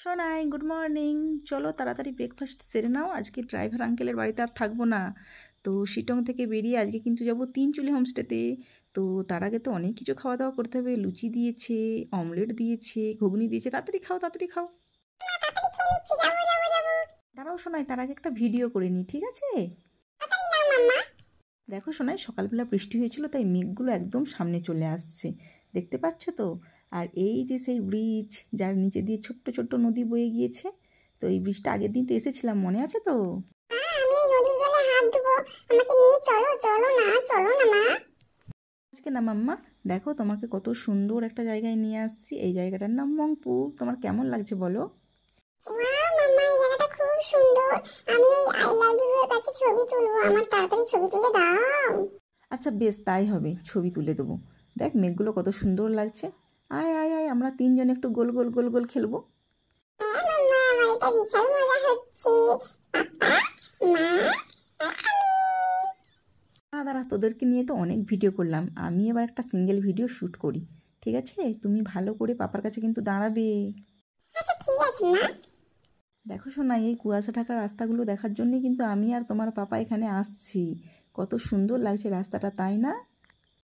Sonai good morning. চলো তাড়াতাড়ি breakfast সেরে নাও, আজকে ড্রাইভার আঙ্কেলের বাড়িতে আর থাকবো না। তো শিটং থেকে বেরিয়ে আজকে কিন্তু যাবো তিনচুলি হোমস্টেতে। তো তার আগে তো অনেক কিছু খাওয়া দাওয়া করতে হবে। লুচি দিয়েছে, অমলেট দিয়েছে, ঘুগনি দিয়েছে। তাড়াতাড়ি খাও, তাড়াতাড়ি খাও। দাঁড়াও সোনাই, তার আগে একটা ভিডিও করে নিই, ঠিক আছে? দেখো সোনাই, সকালবেলা বৃষ্টি হয়েছিল তাই মেঘগুলো একদম সামনে চলে আসছে, দেখতে পাচ্ছ তো? আর এই যে সেই ব্রিজ, যার নিচে দিয়ে ছোট্ট ছোট্ট নদী বয়ে গিয়েছে, তো এই ব্রিজটা আগের দিন তো এসেছিলাম, মনে আছে তো? আমি এই নদীর জলে হাত ধুবো, আমাকে নিয়ে চলো। চলো না মা। আজকে না মাম্মা, দেখো তোমাকে কত সুন্দর একটা জায়গায় নিয়ে আসছি। এই জায়গাটার নাম মংপু। তোমার কেমন লাগছে বলো? ওয়াও মাম্মা, এই জায়গাটা খুব সুন্দর। আমি ওই আই লাভ ইউ এর কাছে ছবি তুলবো, আমার তাড়াতাড়ি ছবি তুলে দাও। আচ্ছা বেশ, তাই হবে, ছবি তুলে দেবো। দেখ মেঘগুলো কত সুন্দর লাগছে। আয় আয় আয়, আমরা তিনজন একটু গোল গোল গোল গোল খেলবো। হ্যাঁ মাম্মা, আমার এটা বিশাল মজা হচ্ছে। পাপা, মা আর আমি। দাঁড়া, তোদেরকে নিয়ে তো অনেক ভিডিও করলাম, আমি এবার একটা সিঙ্গেল ভিডিও শ্যুট করি, ঠিক আছে? তুমি ভালো করে পাপার কাছে কিন্তু দাঁড়াবে। আচ্ছা ঠিক আছে মা। দেখো শোনা, এই কুয়াশা ঢাকা রাস্তাগুলো দেখার জন্যই কিন্তু আমি আর তোমার পাপা এখানে আসছি। কত সুন্দর লাগছে রাস্তাটা, তাই না?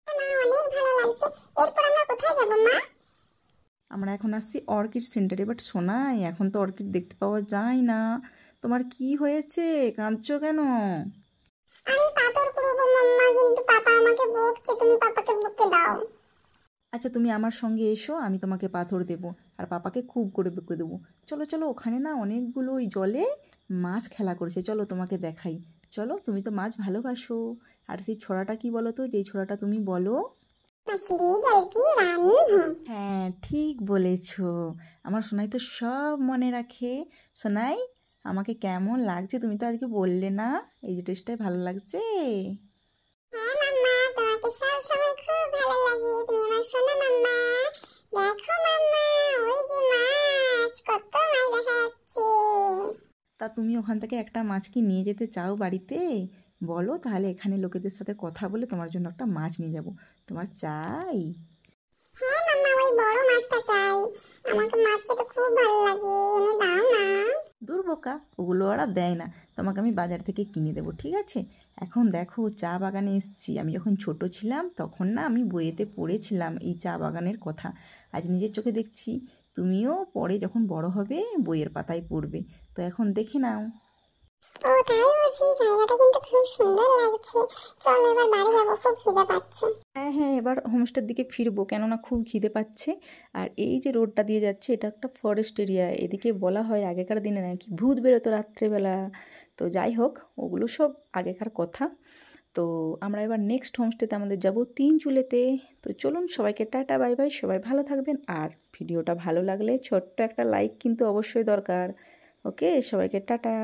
মা অনেক ভালো লাগছে। এরপর আমরা কোথায় যাব মা? আমরা এখন আসছি অর্কিড সেন্টারে। বাট শোনাই, এখন তো অর্কিড দেখতে পাওয়া যায় না। তোমার কি হয়েছে, কাঁদছো কেন? আমি পাথর কুড়বো মাম্মা, কিন্তু পাপা আমাকে বকছে, তুমি পাপাকে বকে দাও। আচ্ছা তুমি আমার সঙ্গে এসো, আমি তোমাকে পাথর দেবো আর পাপাকে খুব করে বকে দেবো। চলো চলো, ওখানে না অনেকগুলো ওই জলে মাছ খেলা করছে, চলো তোমাকে দেখাই। চলো, তুমি তো মাছ ভালোবাসো। আর সেই ছড়াটা কি বলো তো, যেই ছড়াটা তুমি বলো? मछली जल की रानी है। হ্যাঁ ঠিক বলেছো। আমার সোনাই তো সব মনে রাখে। সোনাই, আমাকে কেমন লাগছে তুমি তো আজকে বললে না? এই যে ড্রেসটাই ভালো লাগছে। হ্যাঁ মাম্মা, তোমাকে সব সময় খুব ভালো লাগে, তুমি আমার সোনা মাম্মা। দেখো মাম্মা, ওই যে মাছ, কত মাছ দেখা যাচ্ছে। তা তুমি ওখান থেকে একটা মাছ কি নিয়ে যেতে চাও বাড়িতে? বলো, তাহলে এখানে লোকেদের সাথে কথা বলে তোমার জন্য একটা মাছ নিয়ে যাব। তোমার চাই? হ্যাঁ মাম্মা, ওই বড় মাছটা চাই। আমাকে মাছ খেতে খুব ভালো লাগে, এনে দাও না। দূর বোকা, ওগুলো ওরা দেয় না, তোমাকে আমি বাজার থেকে কিনে দেবো, ঠিক আছে? এখন দেখো চা বাগানে এসেছি। আমি যখন ছোট ছিলাম তখন না আমি বইয়েতে পড়েছিলাম এই চা বাগানের কথা। আজ নিজের চোখে দেখছি। তুমিও পরে যখন বড় হবে বইয়ের পাতায় পড়বে। তো এখন দেখে নাও। ও তাই বুঝি, জায়গাটা কিন্তু খুব সুন্দর লাগছে। চলো এবার বাড়ি যাবো, খুব খিদে পাচ্ছে। হ্যাঁ হ্যাঁ, এবার হোমস্টের দিকে ফিরবো, কেননা খুব খিদে পাচ্ছে। আর এই যে রোডটা দিয়ে যাচ্ছে, এটা একটা ফরেস্ট এরিয়া। এদিকে বলা হয় আগেকার দিনে নাকি ভূত বেরোতো রাত্রেবেলা। তো যাই হোক, ওগুলো সব আগেকার কথা। তো আমরা এবার নেক্সট হোমস্টেতে আমাদের যাব তিনচুলেতে। তো চলুন, সবাইকে টাটা বাই বাই, সবাই ভালো থাকবেন। আর ভিডিওটা ভালো লাগলে ছোট্ট একটা লাইক কিন্তু অবশ্যই দরকার। ওকে, সবাইকে টাটা।